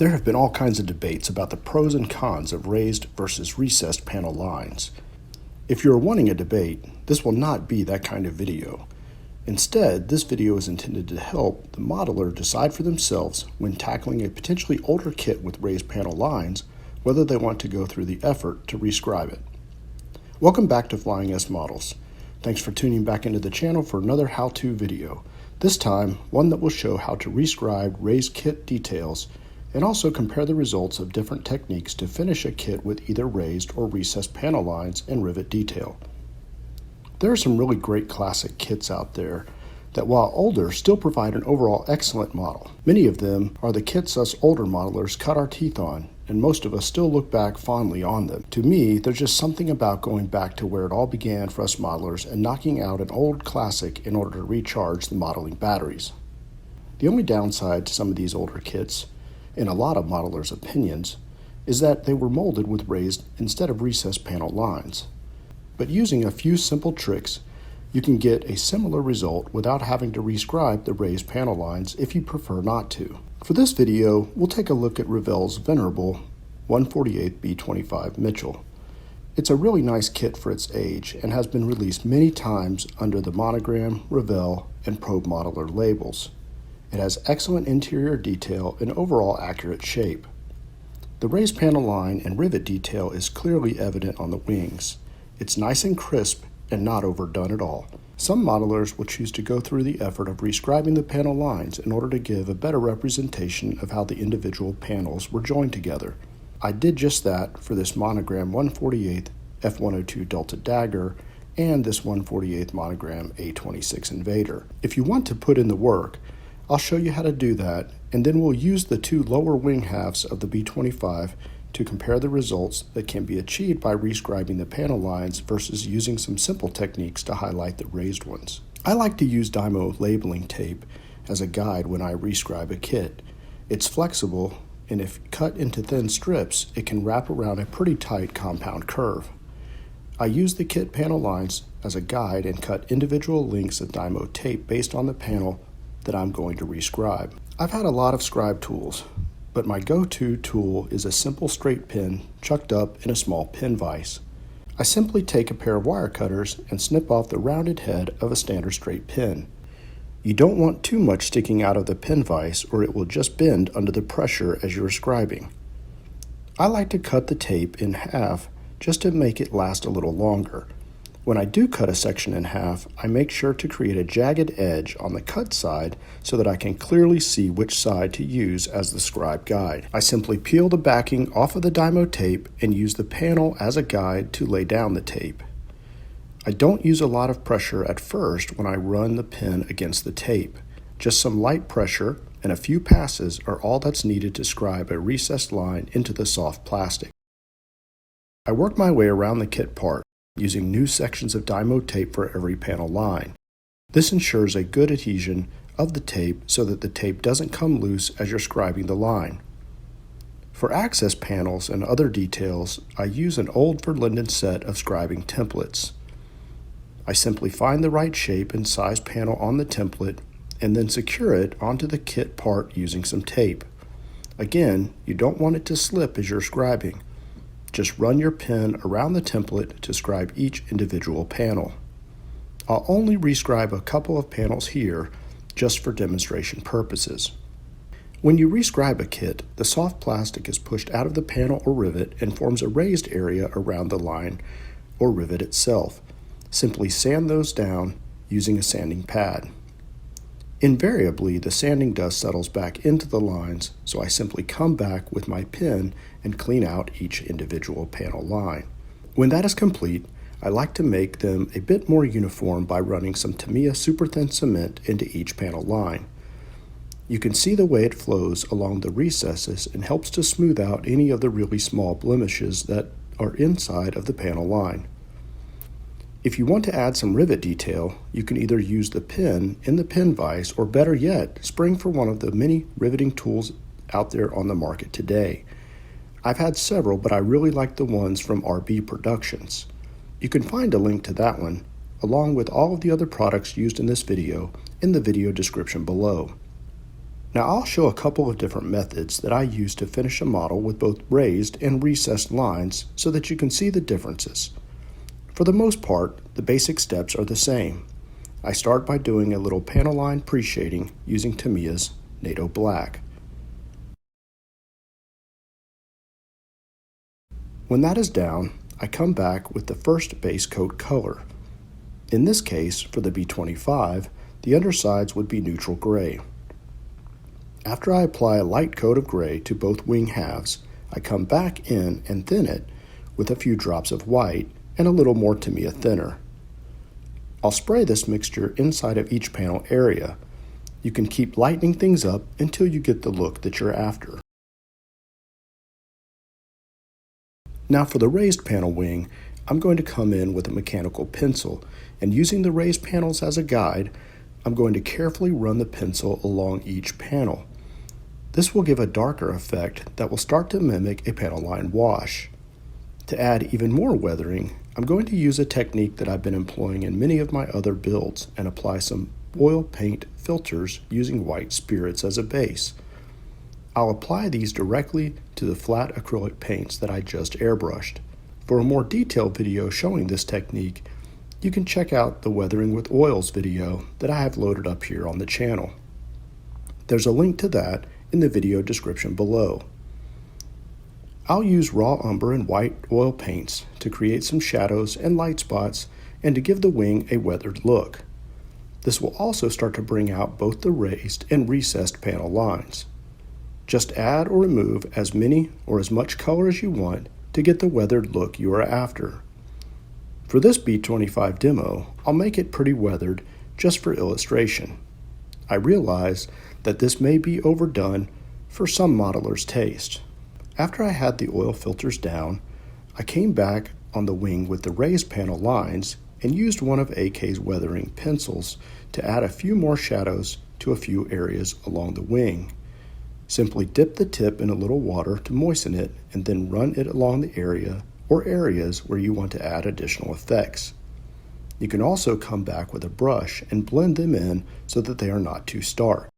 There have been all kinds of debates about the pros and cons of raised versus recessed panel lines. If you're wanting a debate, this will not be that kind of video. Instead, this video is intended to help the modeler decide for themselves when tackling a potentially older kit with raised panel lines, whether they want to go through the effort to rescribe it. Welcome back to Flying S Models. Thanks for tuning back into the channel for another how-to video. This time, one that will show how to rescribe raised kit details and also compare the results of different techniques to finish a kit with either raised or recessed panel lines and rivet detail. There are some really great classic kits out there that, while older, still provide an overall excellent model. Many of them are the kits us older modelers cut our teeth on, and most of us still look back fondly on them. To me, there's just something about going back to where it all began for us modelers and knocking out an old classic in order to recharge the modeling batteries. The only downside to some of these older kits, in a lot of modelers' opinions, is that they were molded with raised instead of recessed panel lines. But using a few simple tricks, you can get a similar result without having to rescribe the raised panel lines if you prefer not to. For this video, we'll take a look at Revell's venerable 1/48 B25 Mitchell. It's a really nice kit for its age and has been released many times under the Monogram, Revell, and Probe Modeler labels. It has excellent interior detail and overall accurate shape. The raised panel line and rivet detail is clearly evident on the wings. It's nice and crisp and not overdone at all. Some modelers will choose to go through the effort of rescribing the panel lines in order to give a better representation of how the individual panels were joined together. I did just that for this Monogram 1/48 F102 Delta Dagger and this 1/48 Monogram A26 Invader. If you want to put in the work, I'll show you how to do that, and then we'll use the two lower wing halves of the B25 to compare the results that can be achieved by rescribing the panel lines versus using some simple techniques to highlight the raised ones. I like to use dymo labeling tape as a guide when I rescribe a kit. It's flexible, and if cut into thin strips, it can wrap around a pretty tight compound curve. I use the kit panel lines as a guide and cut individual lengths of dymo tape based on the panel that I'm going to rescribe. I've had a lot of scribe tools, but my go-to tool is a simple straight pin chucked up in a small pin vise. I simply take a pair of wire cutters and snip off the rounded head of a standard straight pin. You don't want too much sticking out of the pin vise or it will just bend under the pressure as you're scribing. I like to cut the tape in half just to make it last a little longer. When I do cut a section in half, I make sure to create a jagged edge on the cut side so that I can clearly see which side to use as the scribe guide. I simply peel the backing off of the dymo tape and use the panel as a guide to lay down the tape. I don't use a lot of pressure at first when I run the pin against the tape. Just some light pressure and a few passes are all that's needed to scribe a recessed line into the soft plastic. I work my way around the kit part, using new sections of dymo tape for every panel line. This ensures a good adhesion of the tape so that the tape doesn't come loose as you're scribing the line. For access panels and other details, I use an old Verlinden set of scribing templates. I simply find the right shape and size panel on the template and then secure it onto the kit part using some tape. Again, you don't want it to slip as you're scribing. Just run your pen around the template to scribe each individual panel. I'll only rescribe a couple of panels here just for demonstration purposes. When you rescribe a kit, the soft plastic is pushed out of the panel or rivet and forms a raised area around the line or rivet itself. Simply sand those down using a sanding pad. Invariably, the sanding dust settles back into the lines, so I simply come back with my pen and clean out each individual panel line. When that is complete, I like to make them a bit more uniform by running some Tamiya super thin cement into each panel line. You can see the way it flows along the recesses and helps to smooth out any of the really small blemishes that are inside of the panel line. If you want to add some rivet detail, you can either use the pin in the pin vise or, better yet, spring for one of the many riveting tools out there on the market today. I've had several, but I really like the ones from RB Productions. You can find a link to that one, along with all of the other products used in this video, in the video description below. Now I'll show a couple of different methods that I use to finish a model with both raised and recessed lines so that you can see the differences. For the most part, the basic steps are the same. I start by doing a little panel line pre-shading using Tamiya's NATO Black. When that is down, I come back with the first base coat color. In this case, for the B25, the undersides would be neutral gray. After I apply a light coat of gray to both wing halves, I come back in and thin it with a few drops of white and a little more Tamiya thinner. I'll spray this mixture inside of each panel area. You can keep lightening things up until you get the look that you're after. Now for the raised panel wing, I'm going to come in with a mechanical pencil, and using the raised panels as a guide, I'm going to carefully run the pencil along each panel. This will give a darker effect that will start to mimic a panel line wash. To add even more weathering, I'm going to use a technique that I've been employing in many of my other builds and apply some oil paint filters using white spirits as a base. I'll apply these directly to the flat acrylic paints that I just airbrushed. For a more detailed video showing this technique, you can check out the Weathering with Oils video that I have loaded up here on the channel. There's a link to that in the video description below. I'll use raw umber and white oil paints to create some shadows and light spots and to give the wing a weathered look. This will also start to bring out both the raised and recessed panel lines. Just add or remove as many or as much color as you want to get the weathered look you are after. For this B25 demo, I'll make it pretty weathered just for illustration. I realize that this may be overdone for some modelers' taste. After I had the oil filters down, I came back on the wing with the raised panel lines and used one of AK's weathering pencils to add a few more shadows to a few areas along the wing. Simply dip the tip in a little water to moisten it and then run it along the area or areas where you want to add additional effects. You can also come back with a brush and blend them in so that they are not too stark.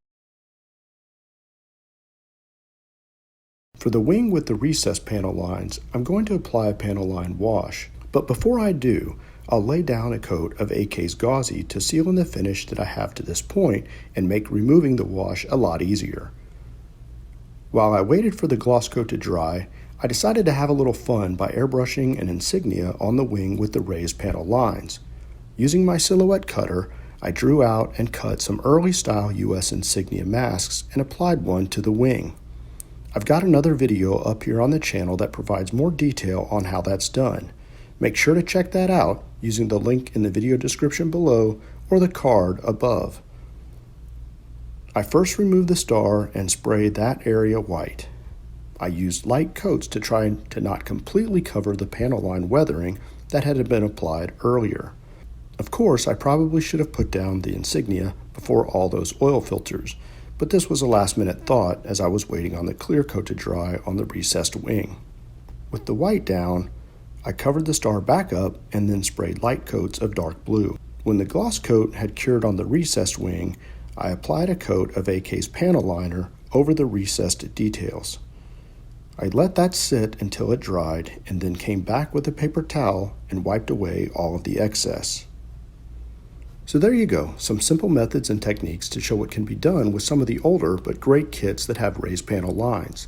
For the wing with the recessed panel lines, I'm going to apply a panel line wash, but before I do, I'll lay down a coat of AK's Gauzy to seal in the finish that I have to this point and make removing the wash a lot easier. While I waited for the gloss coat to dry, I decided to have a little fun by airbrushing an insignia on the wing with the raised panel lines. Using my silhouette cutter, I drew out and cut some early style US insignia masks and applied one to the wing. I've got another video up here on the channel that provides more detail on how that's done. Make sure to check that out using the link in the video description below or the card above. I first removed the star and sprayed that area white. I used light coats to try to not completely cover the panel line weathering that had been applied earlier. Of course, I probably should have put down the insignia before all those oil filters, but this was a last-minute thought as I was waiting on the clear coat to dry on the recessed wing. With the white down, I covered the star back up and then sprayed light coats of dark blue. When the gloss coat had cured on the recessed wing, I applied a coat of AK's panel liner over the recessed details. I let that sit until it dried and then came back with a paper towel and wiped away all of the excess. So there you go, some simple methods and techniques to show what can be done with some of the older but great kits that have raised panel lines.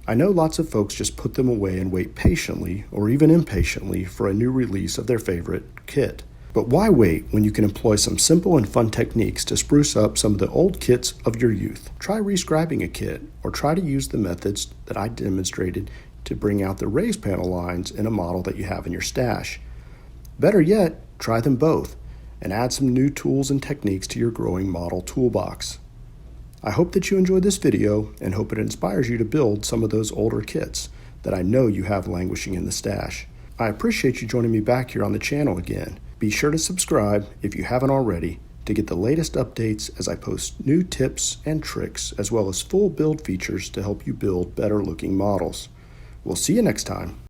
I know lots of folks just put them away and wait patiently or even impatiently for a new release of their favorite kit. But why wait when you can employ some simple and fun techniques to spruce up some of the old kits of your youth? Try rescribing a kit or try to use the methods that I demonstrated to bring out the raised panel lines in a model that you have in your stash. Better yet, try them both and add some new tools and techniques to your growing model toolbox. I hope that you enjoyed this video and hope it inspires you to build some of those older kits that I know you have languishing in the stash. I appreciate you joining me back here on the channel again. Be sure to subscribe if you haven't already to get the latest updates as I post new tips and tricks as well as full build features to help you build better looking models. We'll see you next time.